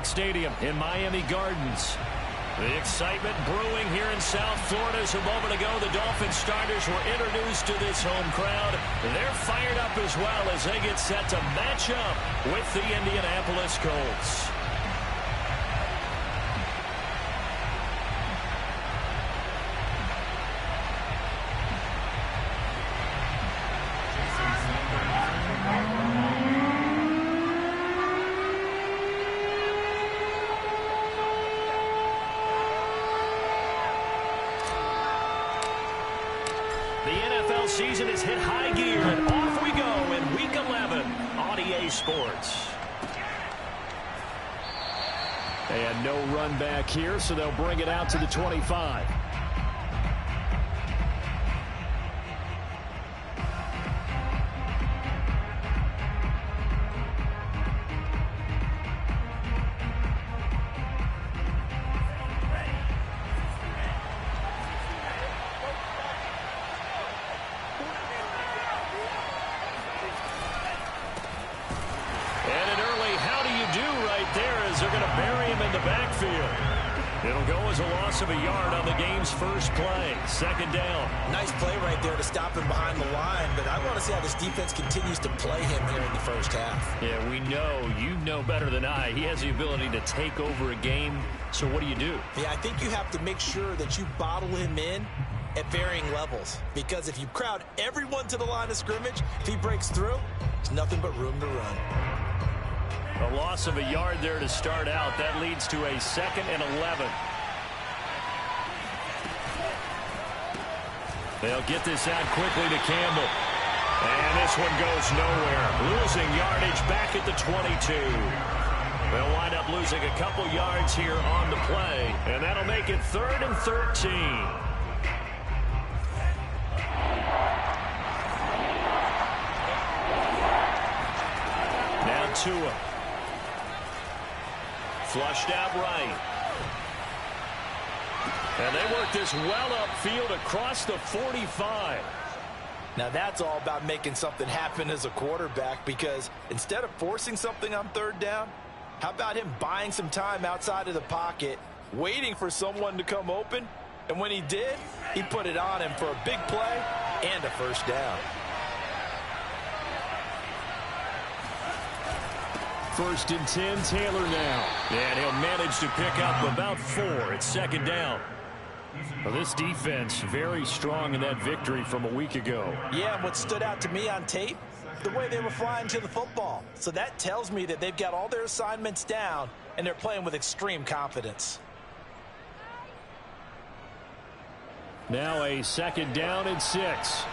Bank Stadium in Miami Gardens. The excitement brewing here in South Florida. As a moment ago, the Dolphins starters were introduced to this home crowd. They're fired up as well as they get set to match up with the Indianapolis Colts. Season is hit high gear, and off we go in Week 11 on EA Sports. And no run back here, so they'll bring it out to the 25. It'll go as a loss of a yard on the game's first play. Second down. Nice play right there to stop him behind the line, but I want to see how this defense continues to play him here in the first half. Yeah, we know. You know better than I. He has the ability to take over a game, so what do you do? Yeah, I think you have to make sure that you bottle him in at varying levels, because if you crowd everyone to the line of scrimmage, if he breaks through, there's nothing but room to run. A loss of a yard there to start out. That leads to a 2nd and 11. They'll get this out quickly to Campbell. And this one goes nowhere. Losing yardage back at the 22. They'll wind up losing a couple yards here on the play. And that'll make it 3rd and 13. Now Tua. Flushed out right. And they work this well upfield across the 45. Now that's all about making something happen as a quarterback, because instead of forcing something on 3rd down, how about him buying some time outside of the pocket, waiting for someone to come open, and when he did, he put it on him for a big play and a first down. 1st and 10, Taylor now. And he'll manage to pick up about 4. It's 2nd down. Well, this defense very strong in that victory from a week ago. Yeah, what stood out to me on tape, the way they were flying to the football. So that tells me that they've got all their assignments down, and they're playing with extreme confidence. Now a 2nd down and 6.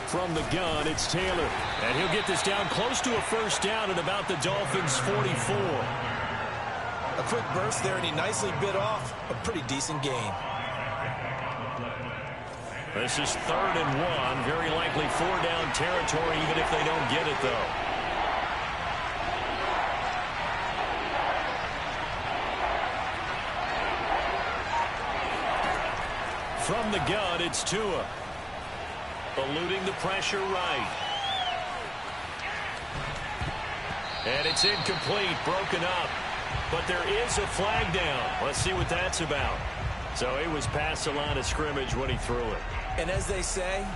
From the gun, it's Taylor. And he'll get this down close to a first down at about the Dolphins' 44. A quick burst there, and he nicely bit off a pretty decent gain. This is 3rd and 1. Very likely 4-down territory, even if they don't get it, though. From the gun, it's Tua. Eluding the pressure right. And it's incomplete, broken up. But there is a flag down. Let's see what that's about. So he was past the line of scrimmage when he threw it. And as they say,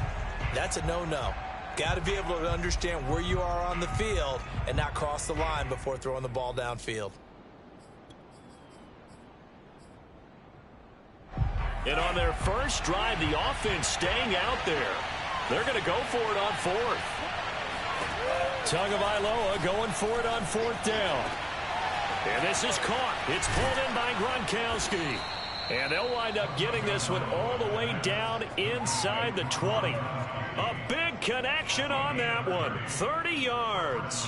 that's a no-no. Got to be able to understand where you are on the field and not cross the line before throwing the ball downfield. And on their first drive, the offense staying out there. They're going to go for it on 4th. Tagovailoa going for it on 4th down. And this is caught. It's pulled in by Gronkowski. And they'll wind up getting this one all the way down inside the 20. A big connection on that one. 30 yards.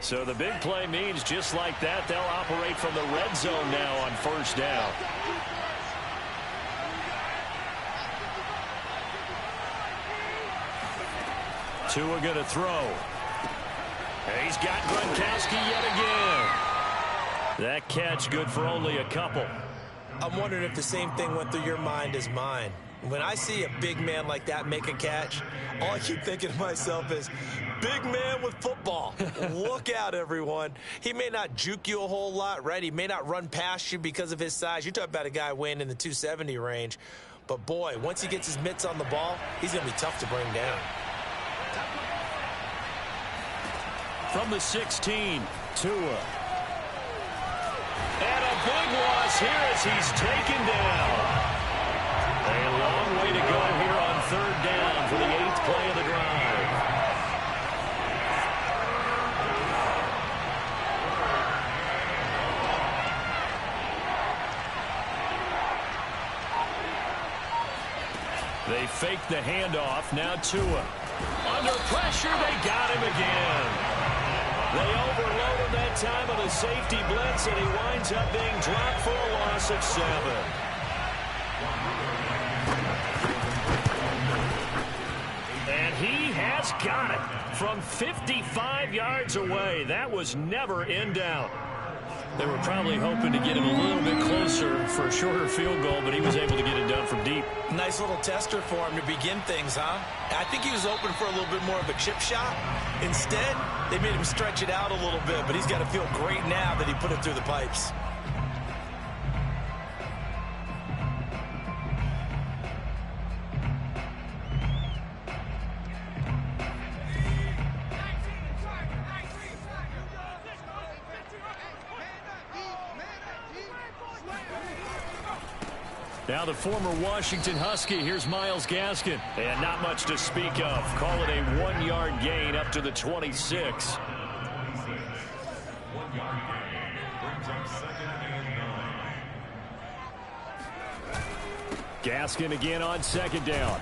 So the big play means just like that, they'll operate from the red zone now on first down. Tua going to throw. He's got Gronkowski yet again. That catch good for only a couple. I'm wondering if the same thing went through your mind as mine. When I see a big man like that make a catch, all I keep thinking to myself is, big man with football. Look out, everyone. He may not juke you a whole lot, right? He may not run past you because of his size. You're talking about a guy weighing in the 270 range. But, boy, once he gets his mitts on the ball, he's going to be tough to bring down. From the 16, Tua. And a big loss here as he's taken down. A long way to go here on third down for the 8th play of the drive. They fake the handoff. Now Tua. Under pressure, they got him again. They overload him that time on a safety blitz, and he winds up being dropped for a loss of 7. And he has got it from 55 yards away. That was never in doubt. They were probably hoping to get him a little bit closer for a shorter field goal, but he was able to get it done from deep. Nice little tester for him to begin things, huh? I think he was open for a little bit more of a chip shot. Instead, they made him stretch it out a little bit, but he's got to feel great now that he put it through the pipes. Now the former Washington Husky, here's Myles Gaskin. And not much to speak of. Call it a 1-yard gain up to the 26. Gaskin again on second down.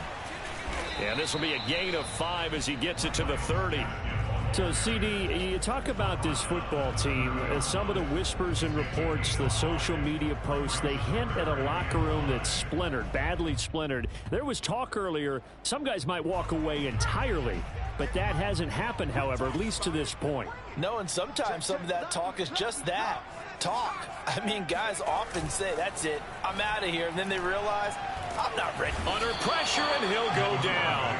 And this will be a gain of 5 as he gets it to the 30. So, CD, you talk about this football team, some of the whispers and reports, the social media posts, they hint at a locker room that's splintered, badly splintered. There was talk earlier, some guys might walk away entirely, but that hasn't happened, however, at least to this point. No, and sometimes some of that talk is just that, talk. I mean, guys often say, that's it, I'm out of here, and then they realize, I'm not ready. Under pressure, and he'll go down.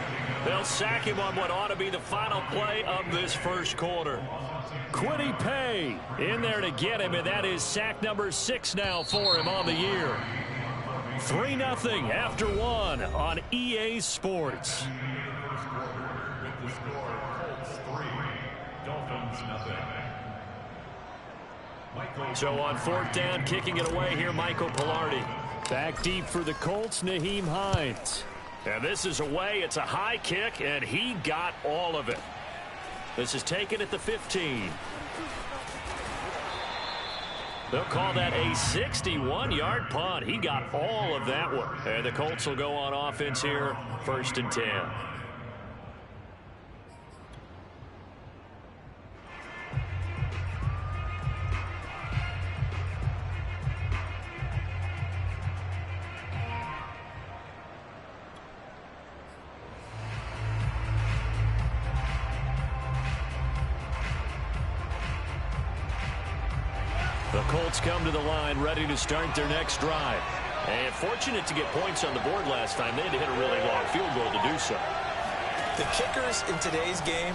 They'll sack him on what ought to be the final play of this first quarter. Kwity Paye in there to get him, and that is sack number 6 now for him on the year. 3-0 after 1 on EA Sports. So on 4th down, kicking it away here, Michael Palardy. Back deep for the Colts, Nyheim Hines. And this is away. It's a high kick, and he got all of it. This is taken at the 15. They'll call that a 61-yard punt. He got all of that one. And the Colts will go on offense here, 1st and 10. The Colts come to the line ready to start their next drive. And fortunate to get points on the board last time. They had to hit a really long field goal to do so. The kickers in today's game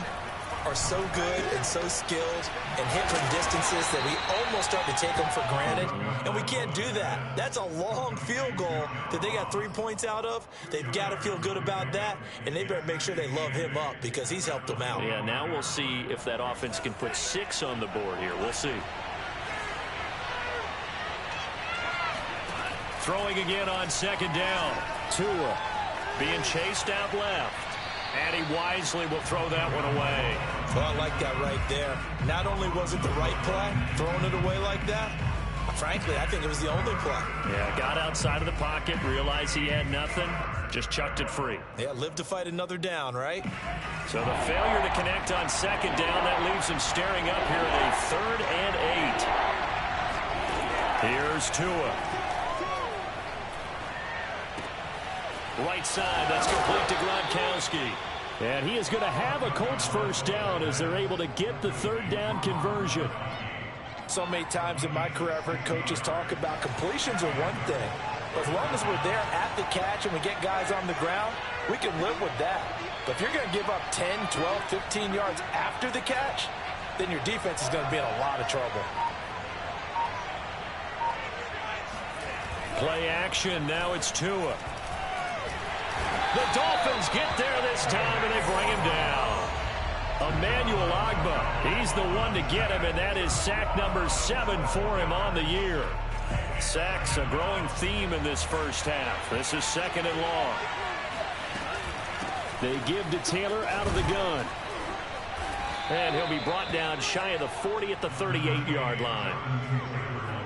are so good and so skilled and hit from distances that we almost start to take them for granted. And we can't do that. That's a long field goal that they got 3 points out of. They've got to feel good about that. And they better make sure they love him up because he's helped them out. Yeah, now we'll see if that offense can put 6 on the board here. We'll see. Throwing again on 2nd down. Tua being chased out left. And he wisely will throw that one away. Well, I like that right there. Not only was it the right play, throwing it away like that, frankly, I think it was the only play. Yeah, got outside of the pocket, realized he had nothing, just chucked it free. Yeah, live to fight another down, right? So the failure to connect on 2nd down, that leaves him staring up here at a 3rd and 8. Here's Tua. Right side, that's complete to Gronkowski. And he is going to have a Colts first down as they're able to get the third down conversion. So many times in my career, I've heard coaches talk about completions are one thing. But as long as we're there at the catch and we get guys on the ground, we can live with that. But if you're going to give up 10, 12, 15 yards after the catch, then your defense is going to be in a lot of trouble. Play action. Now it's Tua. The Dolphins get there this time, and they bring him down. Emmanuel Ogbah, he's the one to get him, and that is sack number 7 for him on the year. Sacks a growing theme in this first half. This is 2nd and long. They give to Taylor out of the gun. And he'll be brought down shy of the 40 at the 38-yard line.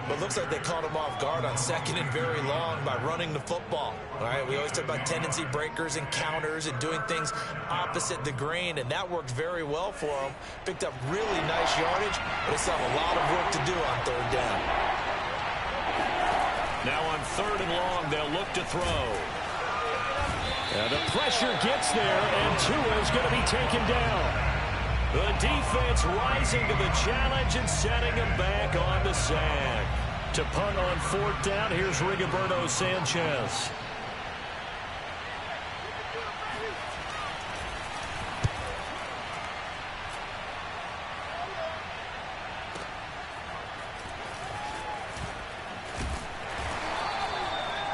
But it looks like they caught him off guard on 2nd and very long by running the football. All right, we always talk about tendency breakers and counters and doing things opposite the grain, and that worked very well for him. Picked up really nice yardage, but they still have a lot of work to do on 3rd down. Now on 3rd and long, they'll look to throw. And the pressure gets there, and Tua is going to be taken down. The defense rising to the challenge and setting him back on the sack. To punt on 4th down, here's Rigoberto Sanchez.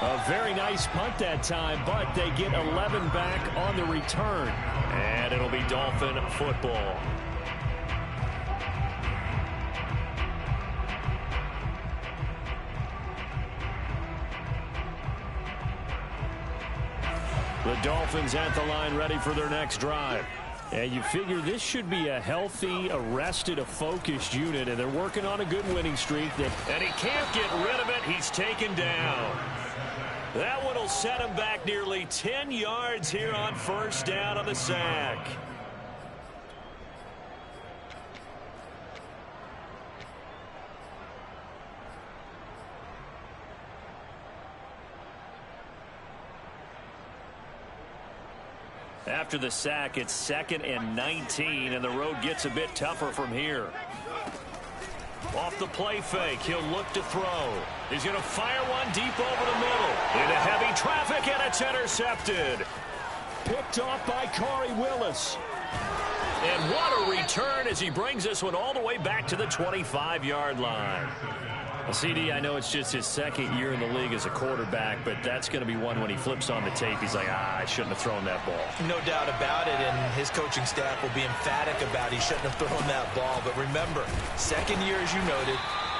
A very nice punt that time, but they get 11 back on the return. And it'll be Dolphin football. The Dolphins at the line ready for their next drive. And you figure this should be a healthy, arrested, a focused unit, and they're working on a good winning streak. And he can't get rid of it. He's taken down. That one will set him back nearly 10 yards here on 1st down on the sack. After the sack, it's 2nd and 19, and the road gets a bit tougher from here. Off the play fake, he'll look to throw. He's going to fire one deep over the middle. Into heavy traffic, and it's intercepted. Picked off by Corey Willis. And what a return as he brings this one all the way back to the 25-yard line. Well, CD, I know it's just his 2nd year in the league as a quarterback, but that's going to be one when he flips on the tape. He's like, I shouldn't have thrown that ball. No doubt about it, and his coaching staff will be emphatic about he shouldn't have thrown that ball. But remember, 2nd year, as you noted,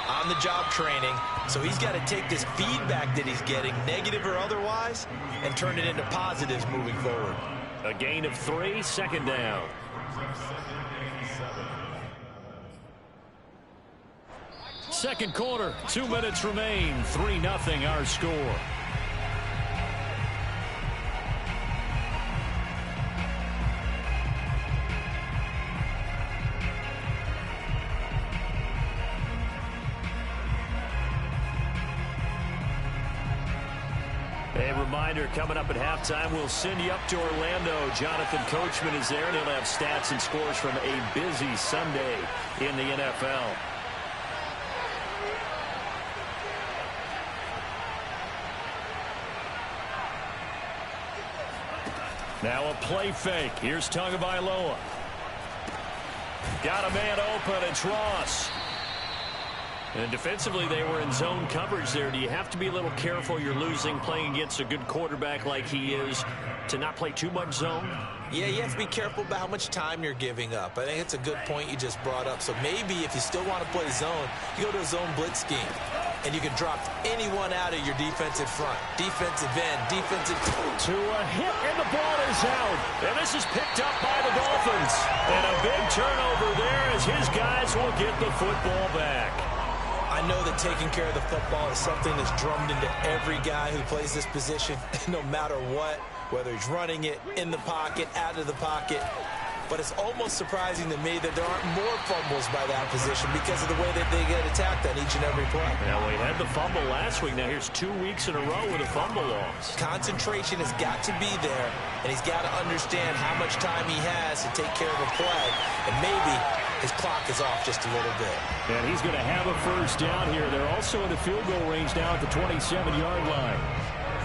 on-the-job training, so he's got to take this feedback that he's getting, negative or otherwise, and turn it into positives moving forward. A gain of 3, 2nd down. Second quarter, 2 minutes remain, 3-0 our score. A reminder, coming up at halftime, we'll send you up to Orlando. Jonathan Coachman is there, and he'll have stats and scores from a busy Sunday in the NFL. Now a play fake. Here's Tagovailoa. Got a man open. It's Ross. And defensively, they were in zone coverage there. Do you have to be a little careful? You're losing, playing against a good quarterback like he is, to not play too much zone? Yeah, you have to be careful about how much time you're giving up. I think it's a good point you just brought up. So maybe if you still want to play zone, you go to a zone blitz scheme. And you can drop anyone out of your defensive front. Defensive end, defensive... To a hit, and the ball is out. And this is picked up by the Dolphins. And a big turnover there as his guys will get the football back. I know that taking care of the football is something that's drummed into every guy who plays this position, no matter what, whether he's running it, in the pocket, out of the pocket. but it's almost surprising to me that there aren't more fumbles by that position because of the way that they get attacked on each and every play. Now, we had the fumble last week. Now, here's 2 weeks in a row with a fumble loss. Concentration has got to be there, and he's got to understand how much time he has to take care of a play, and maybe his clock is off just a little bit. And he's going to have a first down here. They're also in the field goal range now at the 27-yard line.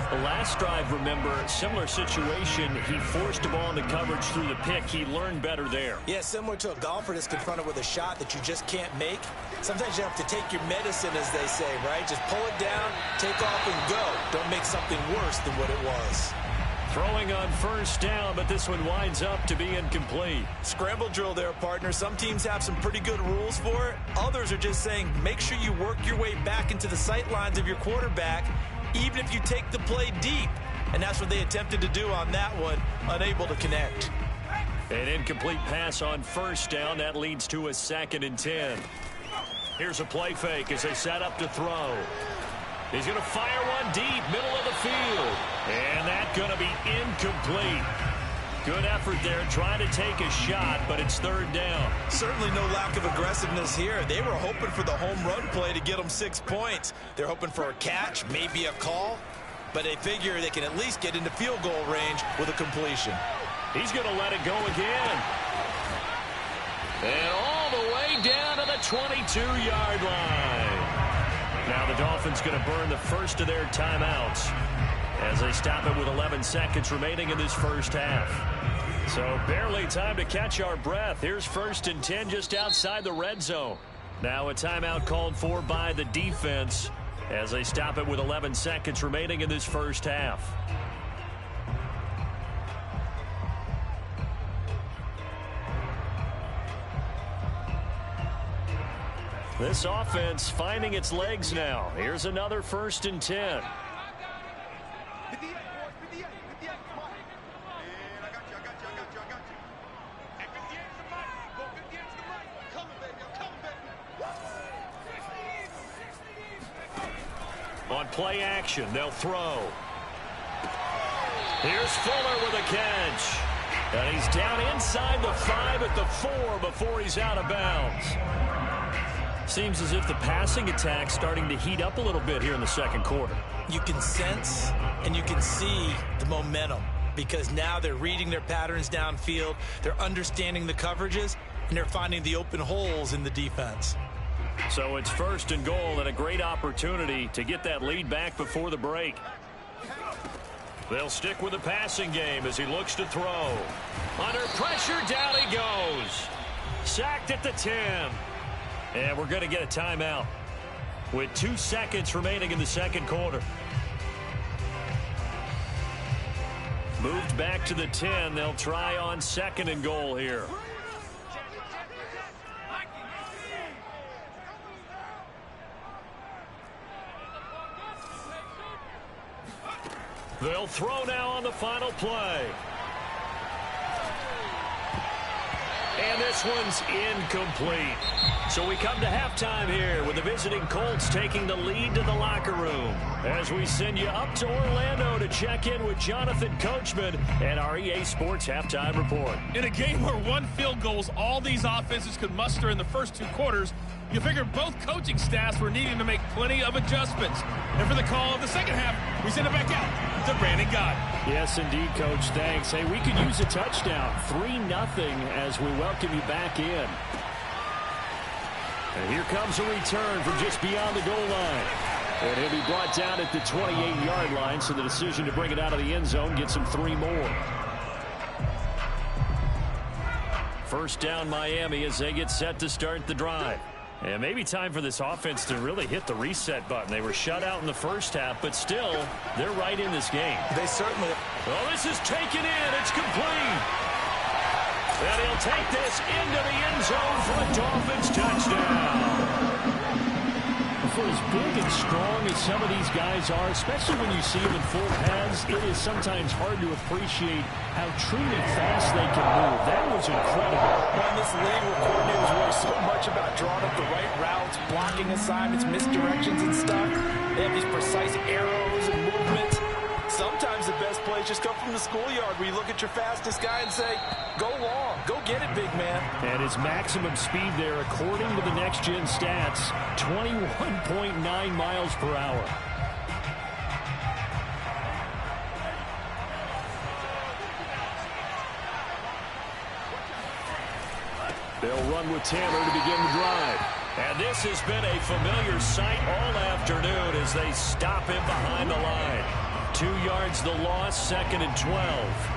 The last drive, remember, similar situation. He forced the ball into coverage through the pick. He learned better there. Yeah, similar to a golfer that's confronted with a shot that you just can't make. Sometimes you have to take your medicine, as they say, right? Just pull it down, take off, and go. Don't make something worse than what it was. Throwing on first down, but this one winds up to be incomplete. Scramble drill there, partner. Some teams have some pretty good rules for it. Others are just saying make sure you work your way back into the sight lines of your quarterback, even if you take the play deep. And that's what they attempted to do on that one, unable to connect. An incomplete pass on first down. That leads to a 2nd and 10. Here's a play fake as they set up to throw. He's going to fire one deep, middle of the field. And that's going to be incomplete. Good effort there, trying to take a shot, but it's 3rd down. Certainly no lack of aggressiveness here. They were hoping for the home run play to get them 6 points. They're hoping for a catch, maybe a call, but they figure they can at least get into field goal range with a completion. He's going to let it go again. And all the way down to the 22-yard line. Now the Dolphins going to burn the first of their timeouts as they stop it with 11 seconds remaining in this first half. So barely time to catch our breath. Here's 1st and 10 just outside the red zone. Now a timeout called for by the defense as they stop it with 11 seconds remaining in this first half. This offense finding its legs now. Here's another 1st and 10. On play action, they'll throw. Here's Fuller with a catch. And he's down inside the 5 at the 4 before he's out of bounds. Seems as if the passing attack's starting to heat up a little bit here in the second quarter. You can sense and you can see the momentum because now they're reading their patterns downfield, they're understanding the coverages, and they're finding the open holes in the defense. So it's 1st and goal and a great opportunity to get that lead back before the break. They'll stick with the passing game as he looks to throw. Under pressure, down he goes. Sacked at the 10. And we're going to get a timeout with 2 seconds remaining in the second quarter. Moved back to the 10. They'll try on 2nd and goal here. They'll throw now on the final play. And this one's incomplete. So we come to halftime here with the visiting Colts taking the lead to the locker room. As we send you up to Orlando to check in with Jonathan Coachman and our EA Sports Halftime Report. In a game where 1 field goal is all these offenses could muster in the first 2 quarters, you figure both coaching staffs were needing to make plenty of adjustments. And for the call of the second half, we send it back out to Brandon Gott. Yes, indeed, Coach. Thanks. Hey, we could use a touchdown. 3-0 as we welcome you back in. And here comes a return from just beyond the goal line. And he'll be brought down at the 28-yard line, so the decision to bring it out of the end zone gets him 3 more. First down Miami as they get set to start the drive. And maybe time for this offense to really hit the reset button. They were shut out in the first half, but still, they're right in this game. They certainly... Oh, this is taken in. It's complete. And he'll take this into the end zone for a Dolphins touchdown. For as big and strong as some of these guys are, especially when you see them in full pads, it is sometimes hard to appreciate how truly fast they can move. That was incredible. In this league where coordinators worry so much about drawing up the right routes, blocking assignments, misdirections and stuff, they have these precise arrows and movements. sometimes the best plays just come from the schoolyard where you look at your fastest guy and say, go long, go get it, big man. And his maximum speed there, according to the next-gen stats, 21.9 miles per hour. They'll run with Tanner to begin the drive. And this has been a familiar sight all afternoon as they stop him behind the line. 2 yards the loss, 2nd and 12.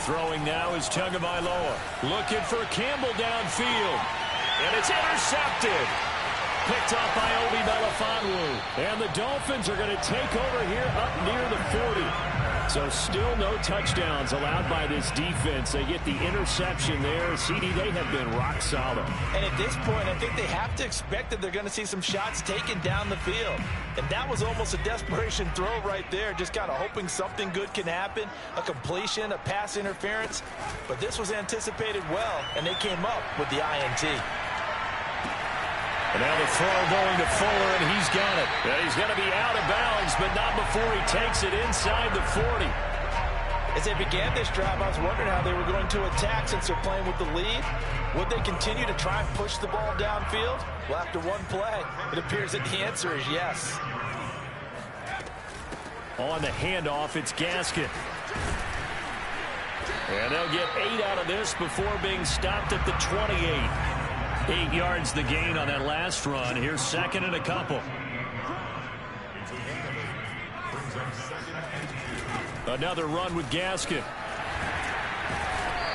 Throwing now is Tagovailoa. Looking for Campbell downfield. And it's intercepted. Picked off by Obi Melifonwu. And the Dolphins are going to take over here up near the 40. So still no touchdowns allowed by this defense. They get the interception there. CD, they have been rock solid. And at this point, I think they have to expect that they're going to see some shots taken down the field. And that was almost a desperation throw right there, just kind of hoping something good can happen, a completion, a pass interference. But this was anticipated well, and they came up with the INT. And now the throw going to Fuller, and he's got it. And he's going to be out of bounds, but not before he takes it inside the 40. As they began this drive, I was wondering how they were going to attack since they're playing with the lead. Would they continue to try and push the ball downfield? Well, after one play, it appears that the answer is yes. On the handoff, it's Gaskin. And they'll get 8 out of this before being stopped at the 28. 8 yards the gain on that last run. Here's 2nd and a couple. Another run with Gaskin.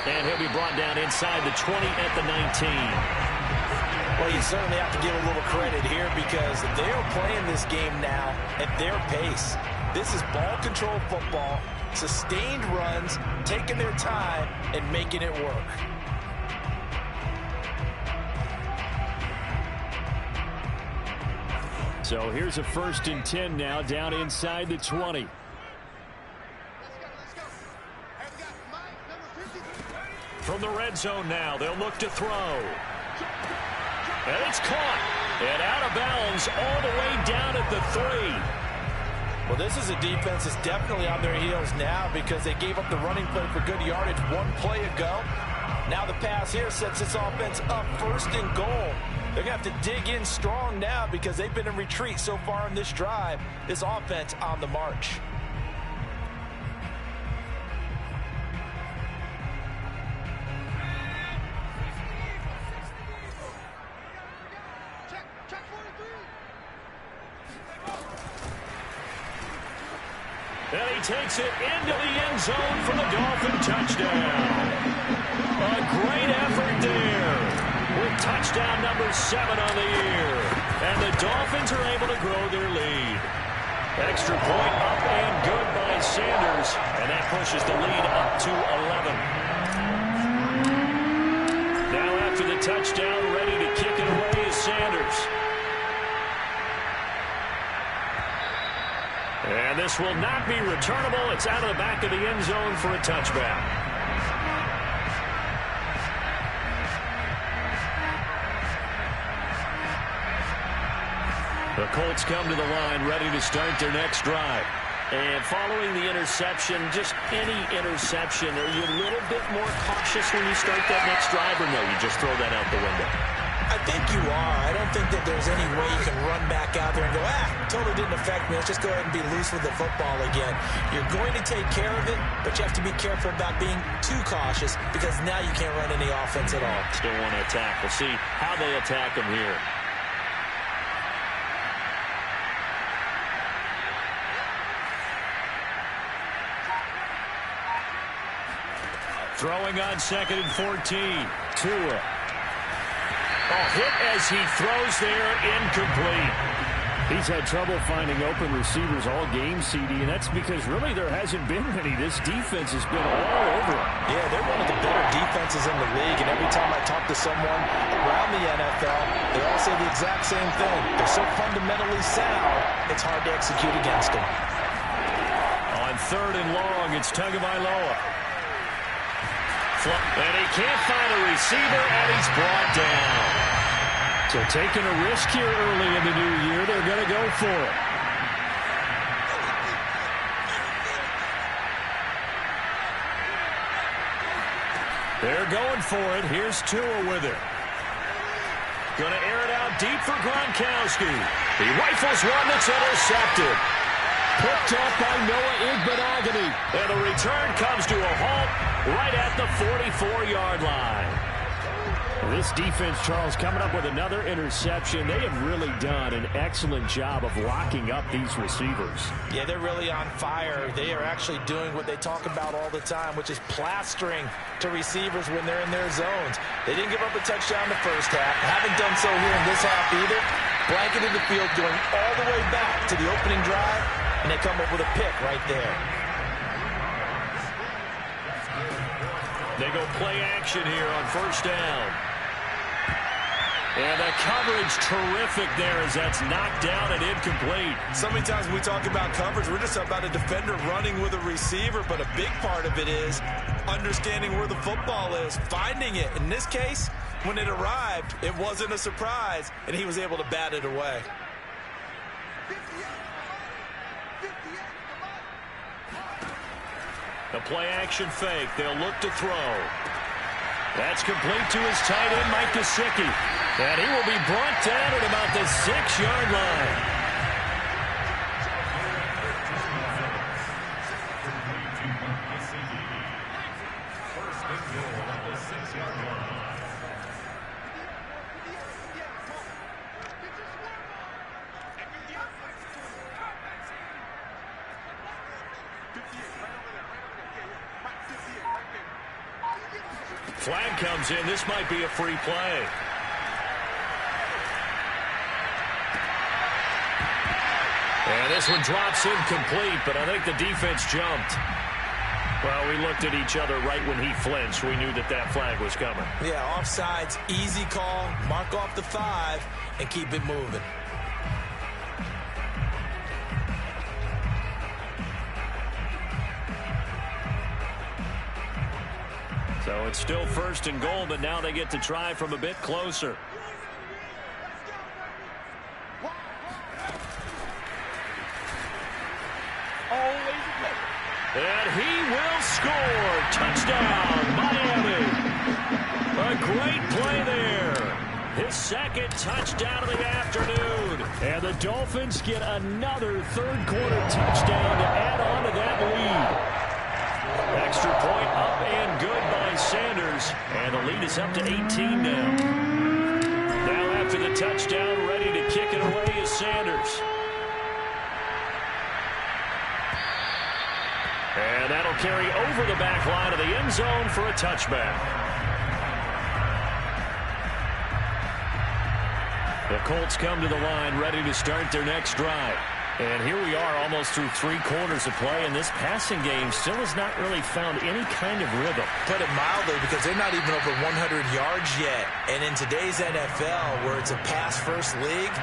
And he'll be brought down inside the 20 at the 19. Well, you certainly have to give a little credit here because they are playing this game now at their pace. This is ball control football, sustained runs, taking their time, and making it work. So here's a 1st and 10 now, down inside the 20. From the red zone now, they'll look to throw. And it's caught. And out of bounds all the way down at the 3. Well, this is a defense that's definitely on their heels now because they gave up the running play for good yardage one play ago. Now the pass here sets this offense up 1st and goal. They're going to have to dig in strong now because they've been in retreat so far in this drive. This offense on the march. And he takes it into the end zone for the Dolphin touchdown. A great effort there with touchdown number 7 on the year. And the Dolphins are able to grow their lead. Extra point up and good by Sanders. And that pushes the lead up to 11. Now after the touchdown, ready to kick it away is Sanders. And this will not be returnable. It's out of the back of the end zone for a touchback. The Colts come to the line ready to start their next drive. And following the interception, just any interception, are you a little bit more cautious when you start that next drive, or no, you just throw that out the window? I think you are. I don't think that there's any way you can run back out there and go, totally didn't affect me. Let's just go ahead and be loose with the football again. You're going to take care of it, but you have to be careful about being too cautious because now you can't run any offense at all. Still want to attack. We'll see how they attack them here. Throwing on 2nd and 14. Tua. A hit as he throws there, incomplete. He's had trouble finding open receivers all game, CD, and that's because really there hasn't been many. This defense has been all over him. Yeah, they're one of the better defenses in the league, and every time I talk to someone around the NFL, they all say the exact same thing. They're so fundamentally sound, it's hard to execute against them. On 3rd and long, it's Tagovailoa. And he can't find a receiver, and he's brought down. So taking a risk here early in the new year, they're going to go for it. They're going for it. Here's Tua with it. Going to air it out deep for Gronkowski. He rifles one that's intercepted. Picked up by Noah Igbenogany. And the return comes to a halt right at the 44-yard line. This defense, Charles, coming up with another interception. They have really done an excellent job of locking up these receivers. Yeah, they're really on fire. They are actually doing what they talk about all the time, which is plastering to receivers when they're in their zones. They didn't give up a touchdown the first half. Haven't done so here in this half either. Blanketed the field going all the way back to the opening drive, and they come up with a pick right there. They go play action here on 1st down. And the coverage terrific there as that's knocked down and incomplete. So many times when we talk about coverage, we're just about a defender running with a receiver, but a big part of it is understanding where the football is, finding it. In this case, when it arrived, it wasn't a surprise, and he was able to bat it away. The play action fake. They'll look to throw. That's complete to his tight end, Mike Gesicki. And he will be brought down at about the 6-yard line. Flag comes in. This might be a free play. And this one drops incomplete, but I think the defense jumped. Well, we looked at each other right when he flinched. We knew that that flag was coming. Yeah, offsides, easy call. Mark off the 5 and keep it moving. So it's still 1st and goal, but now they get to try from a bit closer. And he will score. Touchdown, Miami. A great play there. His 2nd touchdown of the afternoon. And the Dolphins get another 3rd quarter touchdown to add on to that lead. Extra point up and good by Sanders. And the lead is up to 18 now. Now after the touchdown, ready to kick it away is Sanders. And that'll carry over the back line of the end zone for a touchback. The Colts come to the line ready to start their next drive. And here we are almost through 3 quarters of play, and this passing game still has not really found any kind of rhythm. Put it mildly, because they're not even over 100 yards yet. And in today's NFL, where it's a pass-first league,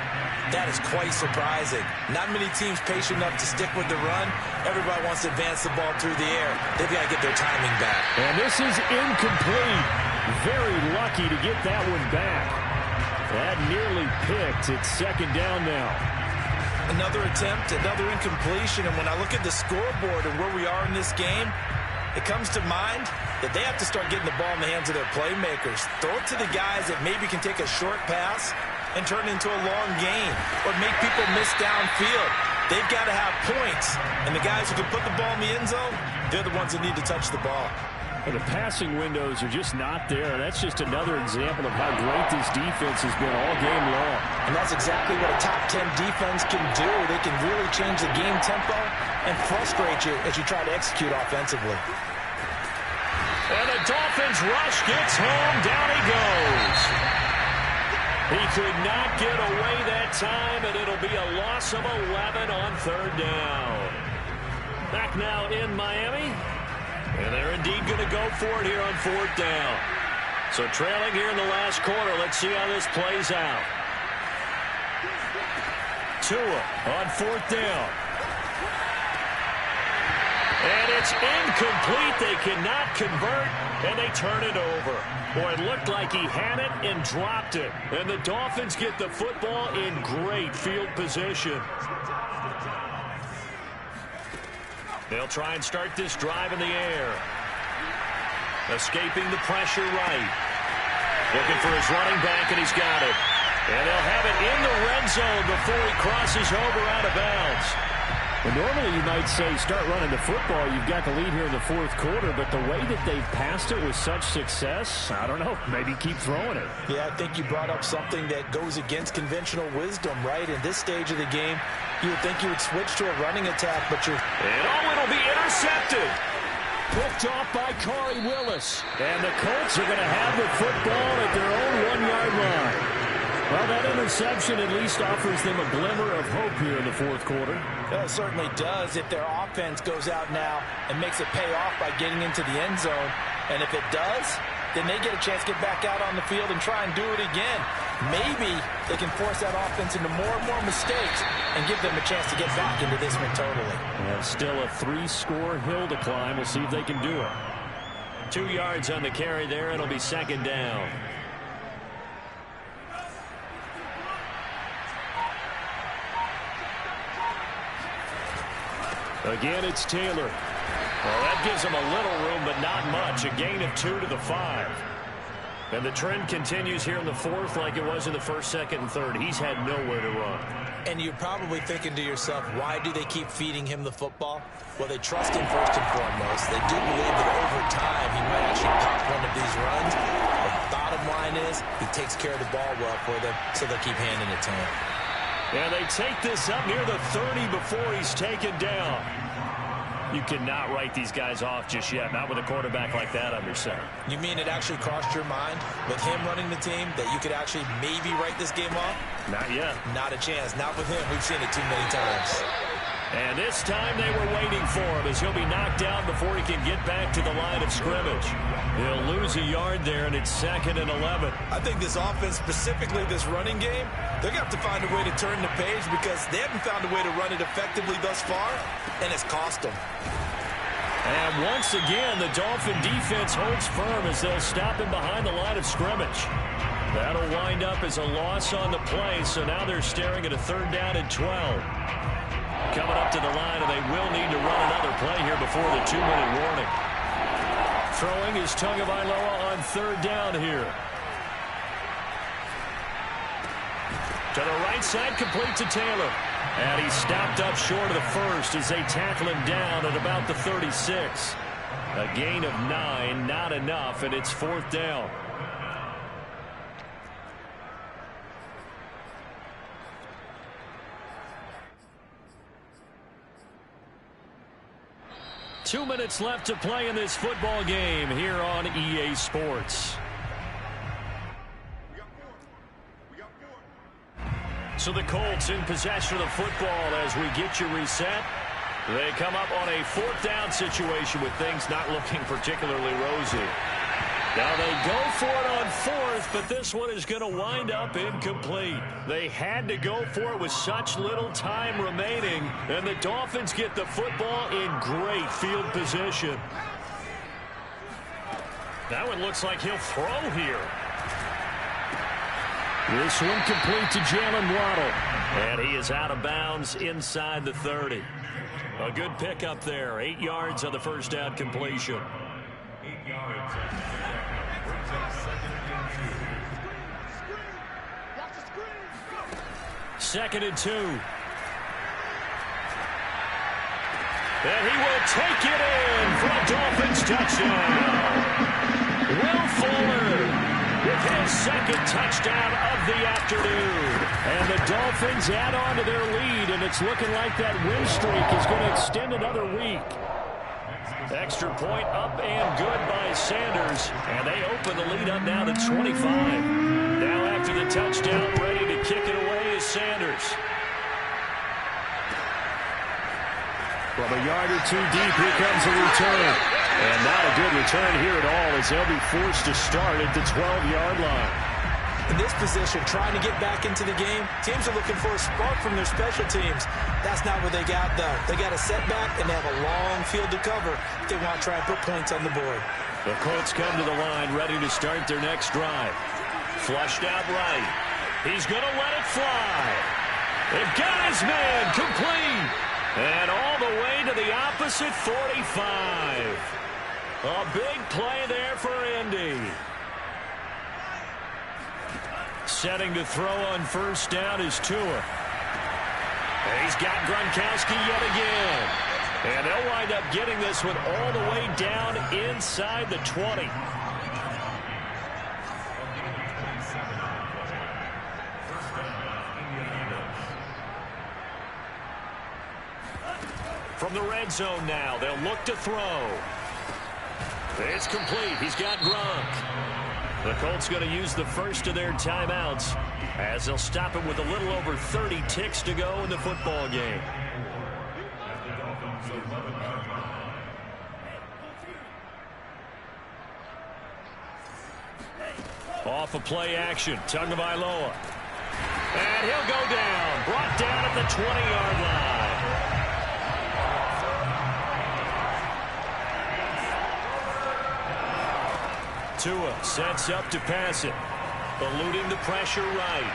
that is quite surprising. Not many teams patient enough to stick with the run. Everybody wants to advance the ball through the air. They've got to get their timing back. And this is incomplete. Very lucky to get that one back. That nearly picked. It's 2nd down now. Another attempt, another incompletion, and when I look at the scoreboard and where we are in this game, it comes to mind that they have to start getting the ball in the hands of their playmakers. Throw it to the guys that maybe can take a short pass and turn it into a long gain or make people miss downfield. They've got to have points, and the guys who can put the ball in the end zone, they're the ones that need to touch the ball. And the passing windows are just not there. That's just another example of how great this defense has been all game long. And that's exactly what a top 10 defense can do. They can really change the game tempo and frustrate you as you try to execute offensively. And the Dolphins rush gets home. Down he goes. He could not get away that time, and it'll be a loss of 11 on third down. Back now in Miami, and they're indeed going to go for it here on fourth down. So trailing here in the last quarter. Let's see how this plays out. Tua on fourth down. And it's incomplete. They cannot convert, and they turn it over. Boy, it looked like he had it and dropped it. And the Dolphins get the football in great field position. They'll try and start this drive in the air. Escaping the pressure right. Looking for his running back, and he's got it. And they'll have it in the red zone before he crosses over out of bounds. Well, normally you might say start running the football. You've got the lead here in the fourth quarter, but the way that they've passed it with such success, I don't know, maybe keep throwing it. Yeah, I think you brought up something that goes against conventional wisdom, right? In this stage of the game, you would think you would switch to a running attack, but you're... And it'll be intercepted. Picked off by Corey Willis. And the Colts are going to have the football at their own 1-yard line. Well, that interception at least offers them a glimmer of hope here in the fourth quarter. It certainly does if their offense goes out now and makes it pay off by getting into the end zone. And if it does, then they get a chance to get back out on the field and try and do it again. Maybe they can force that offense into more and more mistakes and give them a chance to get back into this one totally. Well, still a 3-score hill to climb. We'll see if they can do it. 2 yards on the carry there. It'll be second down. Again, it's Taylor. Well, that gives him a little room, but not much. A gain of 2 to the 5. And the trend continues here in the fourth like it was in the first, second, and third. He's had nowhere to run. And you're probably thinking to yourself, why do they keep feeding him the football? Well, they trust him first and foremost. They do believe that over time he might actually pop one of these runs. But the bottom line is he takes care of the ball well for them, so they'll keep handing it to him. And they take this up near the 30 before he's taken down. You cannot write these guys off just yet, not with a quarterback like that under center. You mean it actually crossed your mind with him running the team that you could actually maybe write this game off? Not yet. Not a chance. Not with him. We've seen it too many times. And this time they were waiting for him as he'll be knocked down before he can get back to the line of scrimmage. He'll lose a yard there, and it's 2nd and 11. I think this offense, specifically this running game, they're going to have to find a way to turn the page because they haven't found a way to run it effectively thus far, and it's cost them. And once again, the Dolphin defense holds firm as they'll stop him behind the line of scrimmage. That'll wind up as a loss on the play, so now they're staring at a 3rd down and 12. Coming up to the line, and they will need to run another play here before the 2-minute warning. Throwing is Tagovailoa on 3rd down here. To the right side, complete to Taylor. And he stopped up short of the first as they tackle him down at about the 36. A gain of 9, not enough, and it's 4th down. Two minutes left to play in this football game here on EA Sports. So the Colts in possession of the football as we get you reset. They come up on a 4th down situation with things not looking particularly rosy. Now they go for it on 4th, but this one is going to wind up incomplete. They had to go for it with such little time remaining, and the Dolphins get the football in great field position. That one looks like he'll throw here. This one complete to Jalen Waddle. And he is out of bounds inside the 30. A good pickup there. 8 yards on the first down completion. 8 yards. Second and 2. And he will take it in for a Dolphins touchdown. Will Fuller with his 2nd touchdown of the afternoon. And the Dolphins add on to their lead, and it's looking like that win streak is going to extend another week. Extra point up and good by Sanders, and they open the lead up now to 25. Now After the touchdown, ready to kick it away is Sanders. From a yard or two deep, here comes a return. And not a good return here at all, as they'll be forced to start at the 12-yard line. In this position, trying to get back into the game, teams are looking for a spark from their special teams. That's not what they got, though. They got a setback, and they have a long field to cover if they want to try and put points on the board. The Colts come to the line, ready to start their next drive. Flushed out right. He's going to let it fly. It got his man complete. And all the way to the opposite 45. A big play there for Indy. Setting to throw on first down is Tua. And he's got Gronkowski yet again. And they'll wind up getting this one all the way down inside the 20. From the red zone now, they'll look to throw. It's complete. He's got Gronk. The Colts going to use the first of their timeouts as they'll stop him with a little over 30 ticks to go in the football game. Off of play action, Tagovailoa. And he'll go down. Brought down at the 20-yard line. Tua sets up to pass it. Eluding the pressure right.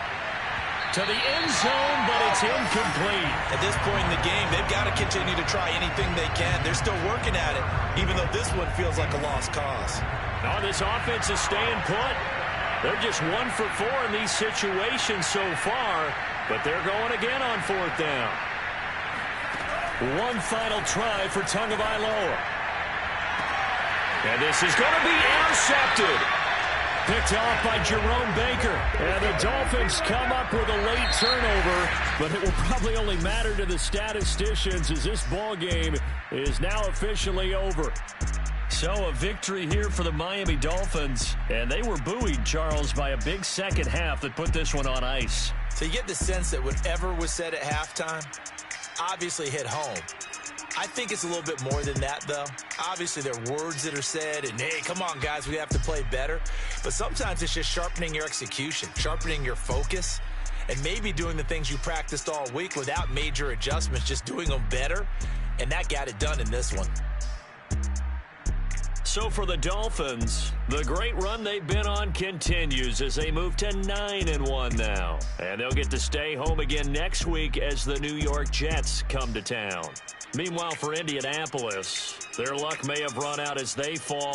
To the end zone, but it's incomplete. At this point in the game, they've got to continue to try anything they can. They're still working at it, even though this one feels like a lost cause. Now this offense is staying put. They're just 1 for 4 in these situations so far, but they're going again on fourth down. One final try for Tagovailoa. And this is going to be intercepted. Picked off by Jerome Baker. And the Dolphins come up with a late turnover, but it will probably only matter to the statisticians as this ball game is now officially over. So a victory here for the Miami Dolphins. And they were buoyed, Charles, by a big second half that put this one on ice. So you get the sense that whatever was said at halftime obviously hit home. I think it's a little bit more than that, though. Obviously, there are words that are said, and, hey, come on, guys, we have to play better. But sometimes it's just sharpening your execution, sharpening your focus, and maybe doing the things you practiced all week without major adjustments, just doing them better. And that got it done in this one. So for the Dolphins, the great run they've been on continues as they move to 9-1 now. And they'll get to stay home again next week as the New York Jets come to town. Meanwhile, for Indianapolis, their luck may have run out as they fall